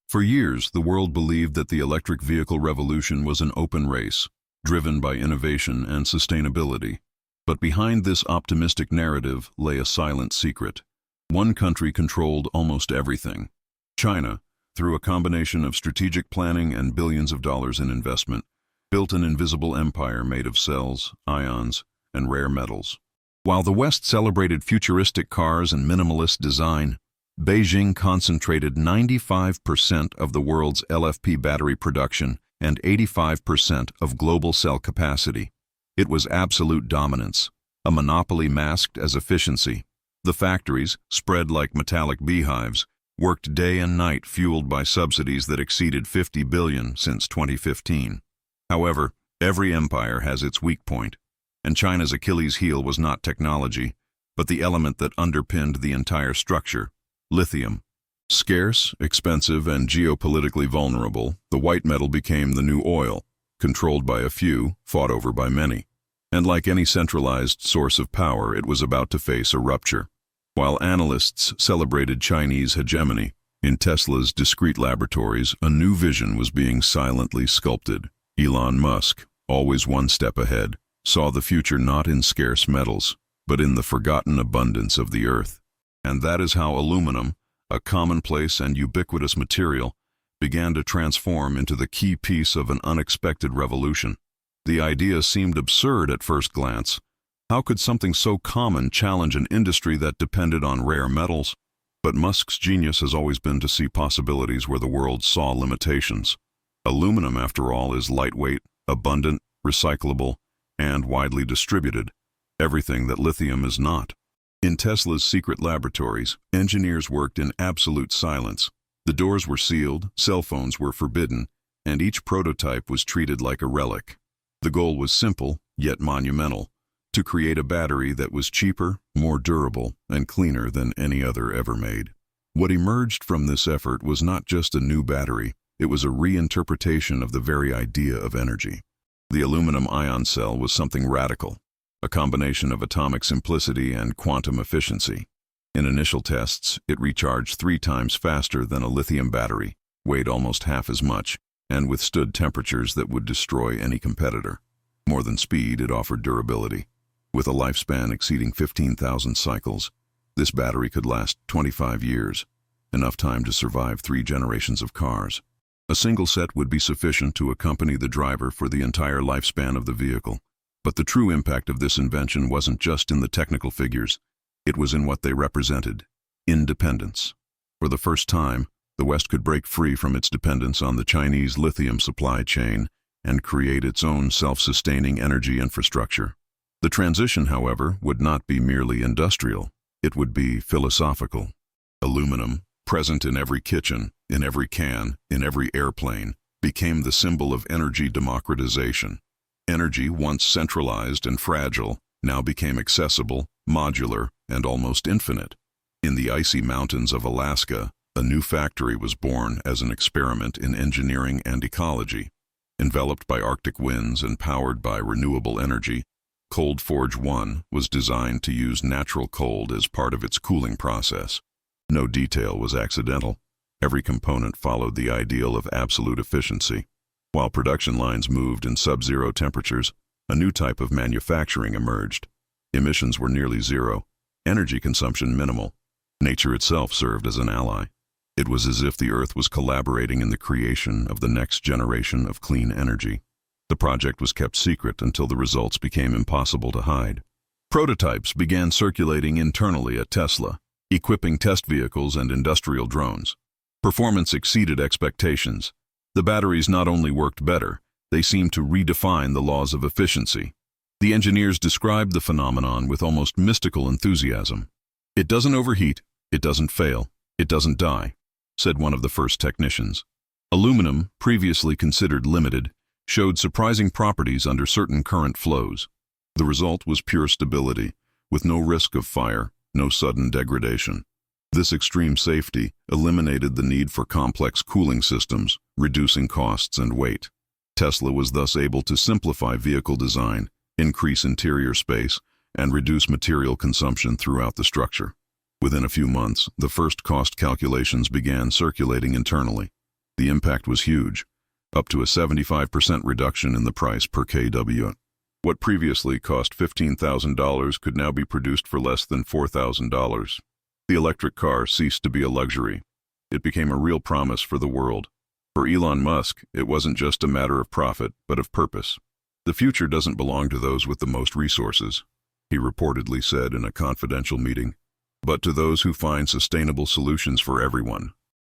For years, the world believed that the electric vehicle revolution was an open race, driven by innovation and sustainability. But behind this optimistic narrative lay a silent secret. One country controlled almost everything. China, through a combination of strategic planning and billions of dollars in investment, built an invisible empire made of cells, ions, and rare metals. While the West celebrated futuristic cars and minimalist design, Beijing concentrated 95% of the world's LFP battery production and 85% of global cell capacity. It was absolute dominance, a monopoly masked as efficiency. The factories, spread like metallic beehives, worked day and night fueled by subsidies that exceeded $50 billion since 2015. However, every empire has its weak point, and China's Achilles heel was not technology, but the element that underpinned the entire structure: lithium. Scarce, expensive, and geopolitically vulnerable, the white metal became the new oil, controlled by a few, fought over by many. And like any centralized source of power, it was about to face a rupture. While analysts celebrated Chinese hegemony, in Tesla's discrete laboratories, a new vision was being silently sculpted. Elon Musk, always one step ahead, saw the future not in scarce metals, but in the forgotten abundance of the earth. And that is how aluminum, a commonplace and ubiquitous material, began to transform into the key piece of an unexpected revolution. The idea seemed absurd at first glance. How could something so common challenge an industry that depended on rare metals? But Musk's genius has always been to see possibilities where the world saw limitations. Aluminum, after all, is lightweight, abundant, recyclable, and widely distributed, everything that lithium is not. In Tesla's secret laboratories, engineers worked in absolute silence. The doors were sealed, cell phones were forbidden, and each prototype was treated like a relic. The goal was simple, yet monumental: to create a battery that was cheaper, more durable, and cleaner than any other ever made. What emerged from this effort was not just a new battery, it was a reinterpretation of the very idea of energy. The aluminum ion cell was something radical, a combination of atomic simplicity and quantum efficiency. In initial tests, it recharged 3 times faster than a lithium battery, weighed almost half as much, and withstood temperatures that would destroy any competitor. More than speed, it offered durability. With a lifespan exceeding 15,000 cycles, this battery could last 25 years, enough time to survive 3 generations of cars. A single set would be sufficient to accompany the driver for the entire lifespan of the vehicle. But the true impact of this invention wasn't just in the technical figures, it was in what they represented: independence. For the first time, the West could break free from its dependence on the Chinese lithium supply chain and create its own self-sustaining energy infrastructure. The transition, however, would not be merely industrial, it would be philosophical. Aluminum, present in every kitchen, in every can, in every airplane, became the symbol of energy democratization. Energy, once centralized and fragile, now became accessible, modular, and almost infinite. In the icy mountains of Alaska, a new factory was born as an experiment in engineering and ecology. Enveloped by Arctic winds and powered by renewable energy, Cold Forge 1 was designed to use natural cold as part of its cooling process. No detail was accidental. Every component followed the ideal of absolute efficiency. While production lines moved in sub-zero temperatures, a new type of manufacturing emerged. Emissions were nearly zero, energy consumption minimal. Nature itself served as an ally. It was as if the Earth was collaborating in the creation of the next generation of clean energy. The project was kept secret until the results became impossible to hide. Prototypes began circulating internally at Tesla, equipping test vehicles and industrial drones. Performance exceeded expectations. The batteries not only worked better, they seemed to redefine the laws of efficiency. The engineers described the phenomenon with almost mystical enthusiasm. "It doesn't overheat, it doesn't fail, it doesn't die," said one of the first technicians. Aluminum, previously considered limited, showed surprising properties under certain current flows. The result was pure stability, with no risk of fire, no sudden degradation. This extreme safety eliminated the need for complex cooling systems, reducing costs and weight. Tesla was thus able to simplify vehicle design, increase interior space, and reduce material consumption throughout the structure. Within a few months, the first cost calculations began circulating internally. The impact was huge, up to a 75% reduction in the price per kW. What previously cost $15,000 could now be produced for less than $4,000. The electric car ceased to be a luxury. It became a real promise for the world. For Elon Musk, it wasn't just a matter of profit, but of purpose. The future doesn't belong to those with the most resources, he reportedly said in a confidential meeting, but to those who find sustainable solutions for everyone.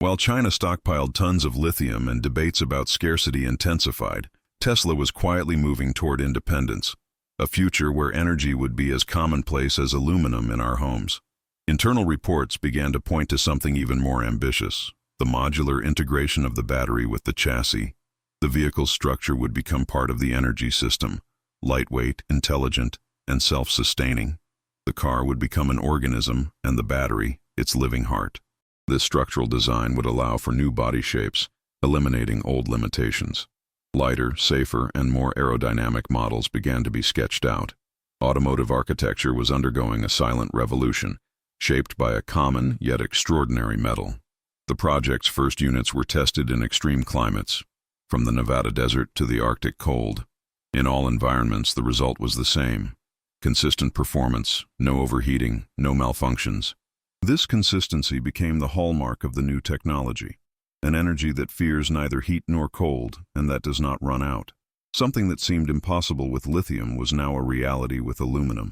While China stockpiled tons of lithium and debates about scarcity intensified, Tesla was quietly moving toward independence, a future where energy would be as commonplace as aluminum in our homes. Internal reports began to point to something even more ambitious: the modular integration of the battery with the chassis. The vehicle's structure would become part of the energy system, lightweight, intelligent, and self-sustaining. The car would become an organism, and the battery, its living heart. This structural design would allow for new body shapes, eliminating old limitations. Lighter, safer, and more aerodynamic models began to be sketched out. Automotive architecture was undergoing a silent revolution, shaped by a common yet extraordinary metal. The project's first units were tested in extreme climates, from the Nevada desert to the Arctic cold. In all environments, the result was the same: consistent performance, no overheating, no malfunctions. This consistency became the hallmark of the new technology, an energy that fears neither heat nor cold and that does not run out. Something that seemed impossible with lithium was now a reality with aluminum.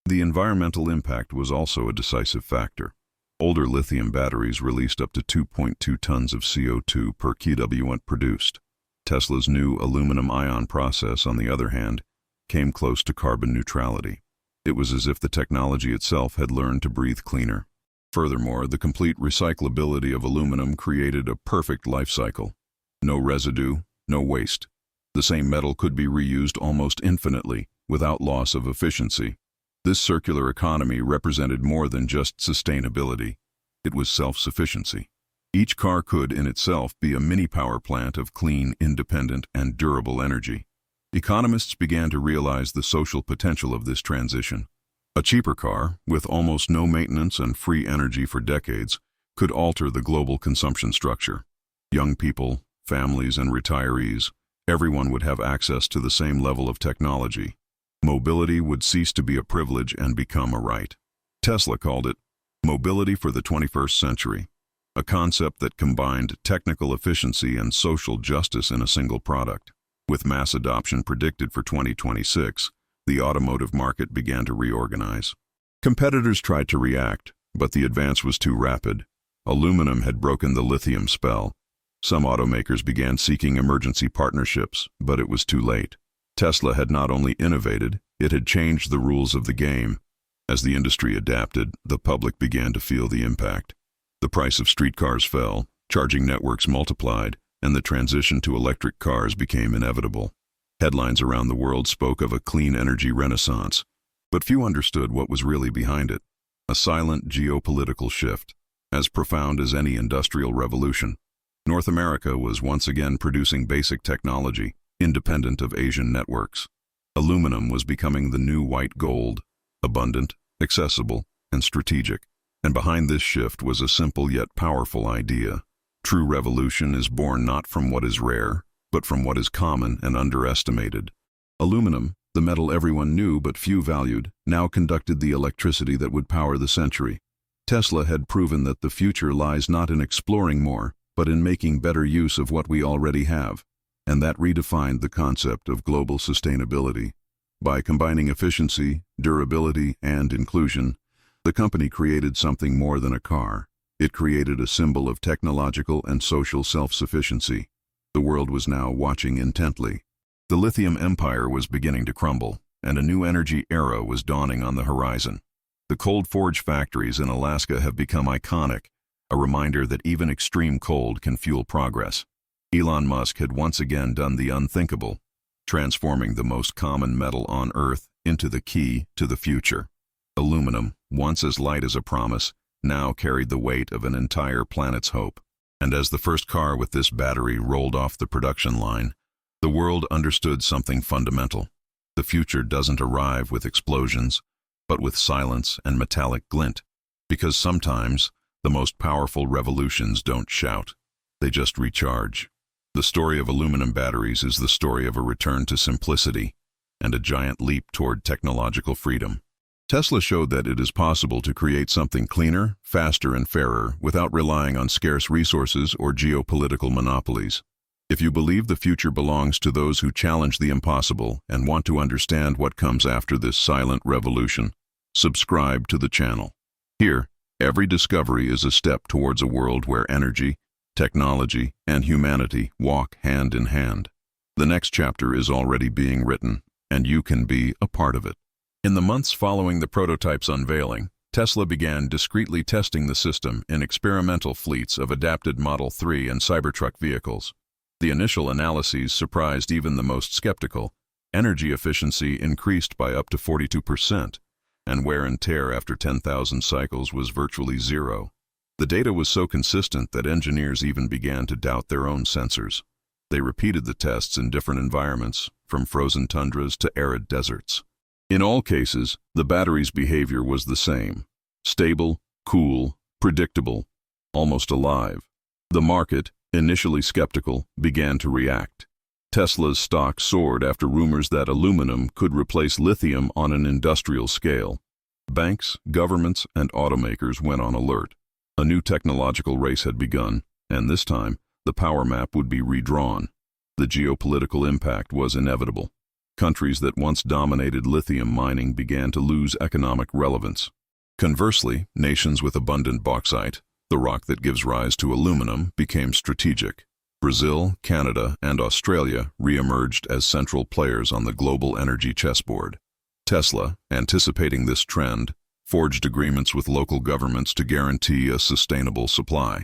The environmental impact was also a decisive factor. Older lithium batteries released up to 2.2 tons of CO2 per kilowatt produced. Tesla's new aluminum-ion process, on the other hand, came close to carbon neutrality. It was as if the technology itself had learned to breathe cleaner. Furthermore, the complete recyclability of aluminum created a perfect life cycle. No residue, no waste. The same metal could be reused almost infinitely, without loss of efficiency. This circular economy represented more than just sustainability. It was self-sufficiency. Each car could, in itself, be a mini power plant of clean, independent, and durable energy. Economists began to realize the social potential of this transition. A cheaper car, with almost no maintenance and free energy for decades, could alter the global consumption structure. Young people, families, and retirees, everyone would have access to the same level of technology. Mobility would cease to be a privilege and become a right. Tesla called it mobility for the 21st century, a concept that combined technical efficiency and social justice in a single product. With mass adoption predicted for 2026, the automotive market began to reorganize. Competitors tried to react, but the advance was too rapid. Aluminum had broken the lithium spell. Some automakers began seeking emergency partnerships, but it was too late. Tesla had not only innovated, it had changed the rules of the game. As the industry adapted, the public began to feel the impact. The price of streetcars fell, charging networks multiplied, and the transition to electric cars became inevitable. Headlines around the world spoke of a clean energy renaissance, but few understood what was really behind it: a silent geopolitical shift, as profound as any industrial revolution. North America was once again producing basic technology, independent of Asian networks. Aluminum was becoming the new white gold, abundant, accessible, and strategic. And behind this shift was a simple yet powerful idea. True revolution is born not from what is rare, but from what is common and underestimated. Aluminum, the metal everyone knew but few valued, now conducted the electricity that would power the century. Tesla had proven that the future lies not in exploring more, but in making better use of what we already have. And that redefined the concept of global sustainability. By combining efficiency, durability, and inclusion, the company created something more than a car. It created a symbol of technological and social self-sufficiency. The world was now watching intently. The lithium empire was beginning to crumble, and a new energy era was dawning on the horizon. The cold forge factories in Alaska have become iconic, a reminder that even extreme cold can fuel progress. Elon Musk had once again done the unthinkable, transforming the most common metal on Earth into the key to the future. Aluminum, once as light as a promise, now carried the weight of an entire planet's hope. And as the first car with this battery rolled off the production line, the world understood something fundamental. The future doesn't arrive with explosions, but with silence and metallic glint. Because sometimes, the most powerful revolutions don't shout. They just recharge. The story of aluminum batteries is the story of a return to simplicity and a giant leap toward technological freedom. Tesla showed that it is possible to create something cleaner, faster, and fairer without relying on scarce resources or geopolitical monopolies. If you believe the future belongs to those who challenge the impossible and want to understand what comes after this silent revolution, subscribe to the channel. Here, every discovery is a step towards a world where energy, technology, and humanity walk hand in hand. The next chapter is already being written, and you can be a part of it. In the months following the prototype's unveiling, Tesla began discreetly testing the system in experimental fleets of adapted Model 3 and Cybertruck vehicles. The initial analyses surprised even the most skeptical. Energy efficiency increased by up to 42%, and wear and tear after 10,000 cycles was virtually zero. The data was so consistent that engineers even began to doubt their own sensors. They repeated the tests in different environments, from frozen tundras to arid deserts. In all cases, the battery's behavior was the same: stable, cool, predictable, almost alive. The market, initially skeptical, began to react. Tesla's stock soared after rumors that aluminum could replace lithium on an industrial scale. Banks, governments, and automakers went on alert. A new technological race had begun, and this time, the power map would be redrawn. The geopolitical impact was inevitable. Countries that once dominated lithium mining began to lose economic relevance. Conversely, nations with abundant bauxite, the rock that gives rise to aluminum, became strategic. Brazil, Canada, and Australia re-emerged as central players on the global energy chessboard. Tesla, anticipating this trend, forged agreements with local governments to guarantee a sustainable supply.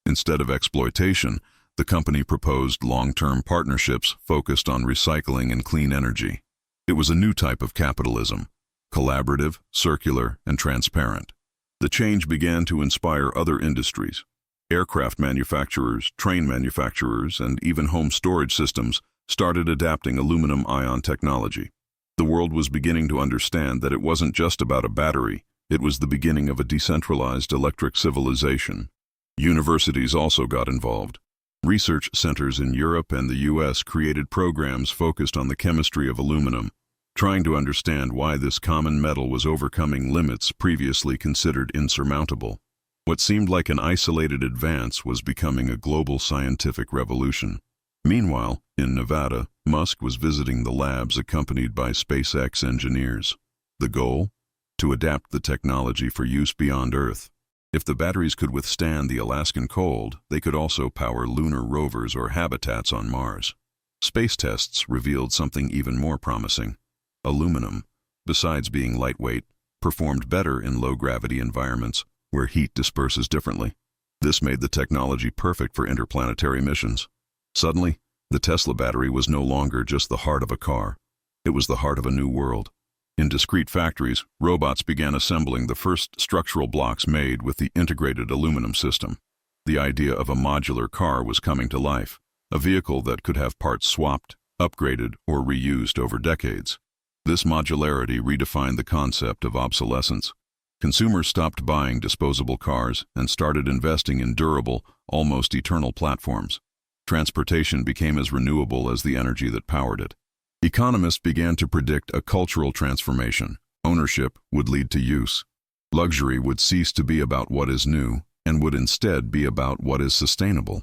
Instead of exploitation, the company proposed long-term partnerships focused on recycling and clean energy. It was a new type of capitalism: collaborative, circular, and transparent. The change began to inspire other industries. Aircraft manufacturers, train manufacturers, and even home storage systems started adapting aluminum-ion technology. The world was beginning to understand that it wasn't just about a battery, it was the beginning of a decentralized electric civilization. Universities also got involved. Research centers in Europe and the US created programs focused on the chemistry of aluminum, trying to understand why this common metal was overcoming limits previously considered insurmountable. What seemed like an isolated advance was becoming a global scientific revolution. Meanwhile, in Nevada, Musk was visiting the labs accompanied by SpaceX engineers. The goal? To adapt the technology for use beyond Earth. If the batteries could withstand the Alaskan cold, they could also power lunar rovers or habitats on Mars. Space tests revealed something even more promising. Aluminum, besides being lightweight, performed better in low-gravity environments where heat disperses differently. This made the technology perfect for interplanetary missions. Suddenly, the Tesla battery was no longer just the heart of a car. It was the heart of a new world. In discrete factories, robots began assembling the first structural blocks made with the integrated aluminum system. The idea of a modular car was coming to life, a vehicle that could have parts swapped, upgraded, or reused over decades. This modularity redefined the concept of obsolescence. Consumers stopped buying disposable cars and started investing in durable, almost eternal platforms. Transportation became as renewable as the energy that powered it. Economists began to predict a cultural transformation. Ownership would lead to use. Luxury would cease to be about what is new and would instead be about what is sustainable.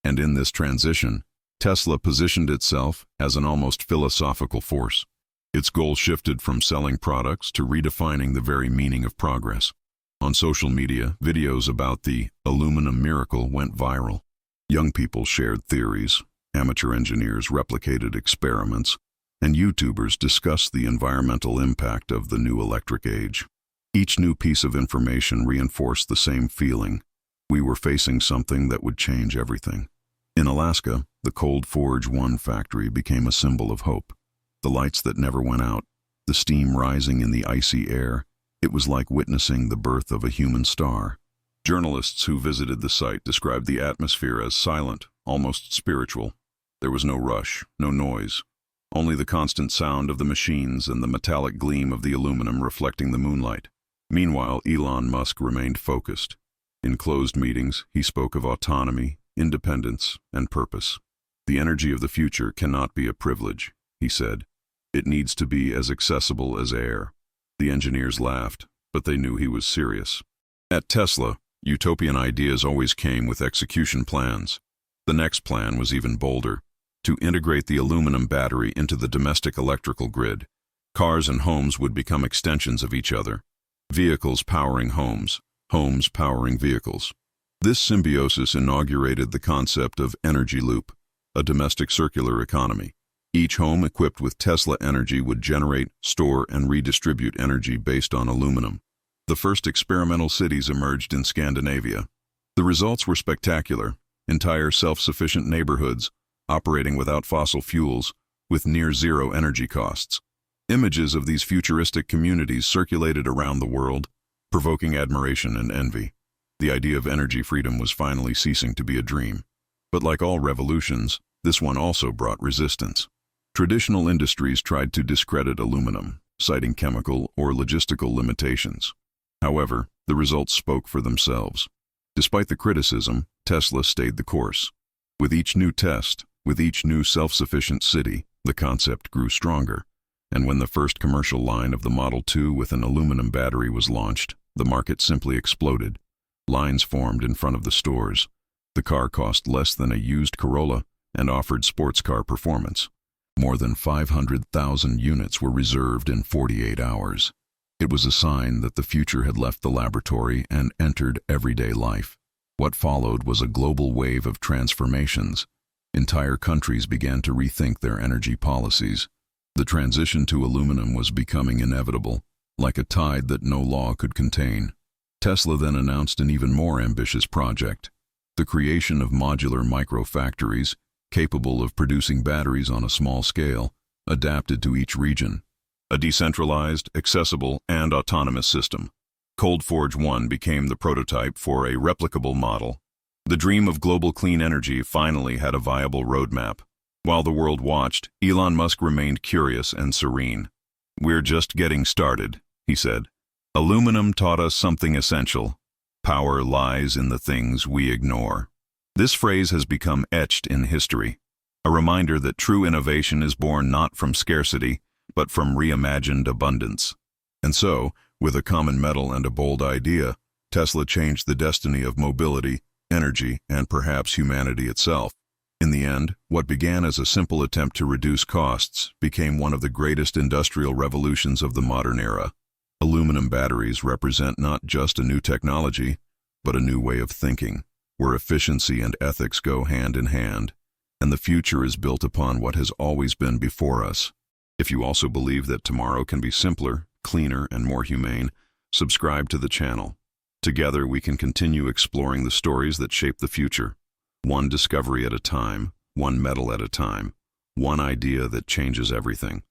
And in this transition, Tesla positioned itself as an almost philosophical force. Its goal shifted from selling products to redefining the very meaning of progress. On social media, videos about the aluminum miracle went viral. Young people shared theories, amateur engineers replicated experiments, and YouTubers discussed the environmental impact of the new electric age. Each new piece of information reinforced the same feeling: we were facing something that would change everything. In Alaska, the Cold Forge 1 factory became a symbol of hope. The lights that never went out, the steam rising in the icy air, it was like witnessing the birth of a human star. Journalists who visited the site described the atmosphere as silent, almost spiritual. There was no rush, no noise, only the constant sound of the machines and the metallic gleam of the aluminum reflecting the moonlight. Meanwhile, Elon Musk remained focused. In closed meetings, he spoke of autonomy, independence, and purpose. The energy of the future cannot be a privilege, he said. It needs to be as accessible as air. The engineers laughed, but they knew he was serious. At Tesla, utopian ideas always came with execution plans. The next plan was even bolder: to integrate the aluminum battery into the domestic electrical grid. Cars and homes would become extensions of each other. Vehicles powering homes, homes powering vehicles. This symbiosis inaugurated the concept of energy loop, a domestic circular economy. Each home equipped with Tesla energy would generate, store, and redistribute energy based on aluminum. The first experimental cities emerged in Scandinavia. The results were spectacular: entire self-sufficient neighborhoods, operating without fossil fuels, with near-zero energy costs. Images of these futuristic communities circulated around the world, provoking admiration and envy. The idea of energy freedom was finally ceasing to be a dream. But like all revolutions, this one also brought resistance. Traditional industries tried to discredit aluminum, citing chemical or logistical limitations. However, the results spoke for themselves. Despite the criticism, Tesla stayed the course. With each new test, with each new self-sufficient city, the concept grew stronger. And when the first commercial line of the Model 2 with an aluminum battery was launched, the market simply exploded. Lines formed in front of the stores. The car cost less than a used Corolla and offered sports car performance. More than 500,000 units were reserved in 48 hours. It was a sign that the future had left the laboratory and entered everyday life. What followed was a global wave of transformations. Entire countries began to rethink their energy policies. The transition to aluminum was becoming inevitable, like a tide that no law could contain. Tesla then announced an even more ambitious project: the creation of modular microfactories capable of producing batteries on a small scale, adapted to each region. A decentralized, accessible, and autonomous system. Cold Forge 1 became the prototype for a replicable model. The dream of global clean energy finally had a viable roadmap. While the world watched, Elon Musk remained curious and serene. "We're just getting started," he said. "Aluminum taught us something essential. Power lies in the things we ignore." This phrase has become etched in history, a reminder that true innovation is born not from scarcity, but from reimagined abundance. And so, with a common metal and a bold idea, Tesla changed the destiny of mobility, energy, and perhaps humanity itself. In the end, what began as a simple attempt to reduce costs became one of the greatest industrial revolutions of the modern era. Aluminum batteries represent not just a new technology, but a new way of thinking, where efficiency and ethics go hand in hand, and the future is built upon what has always been before us. If you also believe that tomorrow can be simpler, cleaner, and more humane, subscribe to the channel. Together we can continue exploring the stories that shape the future. One discovery at a time, one metal at a time, one idea that changes everything.